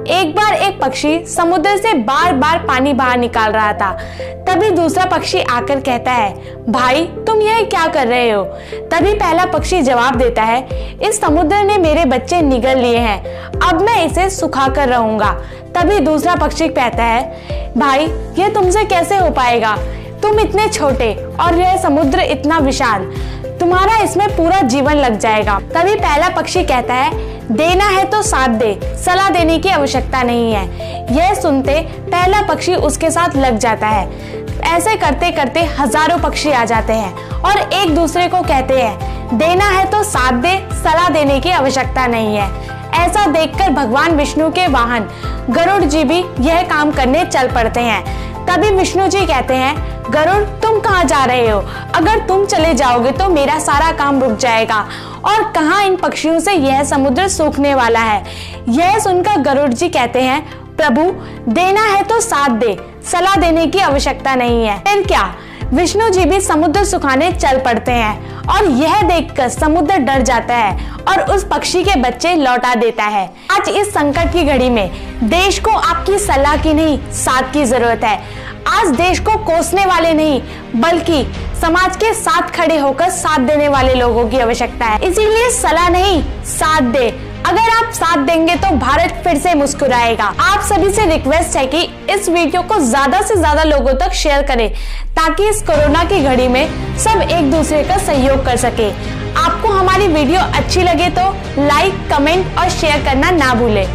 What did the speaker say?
एक बार एक पक्षी समुद्र से बार बार पानी बाहर निकाल रहा था। तभी दूसरा पक्षी आकर कहता है, भाई तुम यह क्या कर रहे हो? तभी पहला पक्षी जवाब देता है, इस समुद्र ने मेरे बच्चे निगल लिए हैं, अब मैं इसे सुखा कर रहूंगा। तभी दूसरा पक्षी कहता है, भाई यह तुमसे कैसे हो पाएगा? तुम इतने छोटे और यह समुद्र इतना विशाल, तुम्हारा इसमें पूरा जीवन लग जाएगा। तभी पहला पक्षी कहता है, देना है तो साथ दे, सलाह देने की आवश्यकता नहीं है। यह सुनते पहला पक्षी उसके साथ लग जाता है। ऐसे करते करते हजारों पक्षी आ जाते हैं और एक दूसरे को कहते हैं, देना है तो साथ दे, सलाह देने की आवश्यकता नहीं है। ऐसा देखकर भगवान विष्णु के वाहन गरुड़ जी भी यह काम करने चल पड़ते हैं। तभी विष्णु जी कहते हैं, गरुड़ तुम कहाँ जा रहे हो? अगर तुम चले जाओगे तो मेरा सारा काम रुक जाएगा और कहाँ इन पक्षियों से यह समुद्र सूखने वाला है। यह सुनकर गरुड़ जी कहते हैं, प्रभु देना है तो साथ दे, सलाह देने की आवश्यकता नहीं है। फिर क्या? विष्णु जी भी समुद्र सुखाने चल पड़ते हैं और यह देखकर समुद्र डर जाता है और उस पक्षी के बच्चे लौटा देता है। आज इस संकट की घड़ी में देश को आपकी सलाह की नहीं, साथ की जरूरत है। आज देश को कोसने वाले नहीं, बल्कि समाज के साथ खड़े होकर साथ देने वाले लोगों की आवश्यकता है। इसीलिए सलाह नहीं, साथ दे। अगर आप साथ देंगे तो भारत फिर से मुस्कुराएगा। आप सभी से रिक्वेस्ट है कि इस वीडियो को ज्यादा से ज्यादा लोगों तक शेयर करें, ताकि इस कोरोना की घड़ी में सब एक दूसरे का सहयोग कर सके। आपको हमारी वीडियो अच्छी लगे तो लाइक, कमेंट और शेयर करना ना भूलें।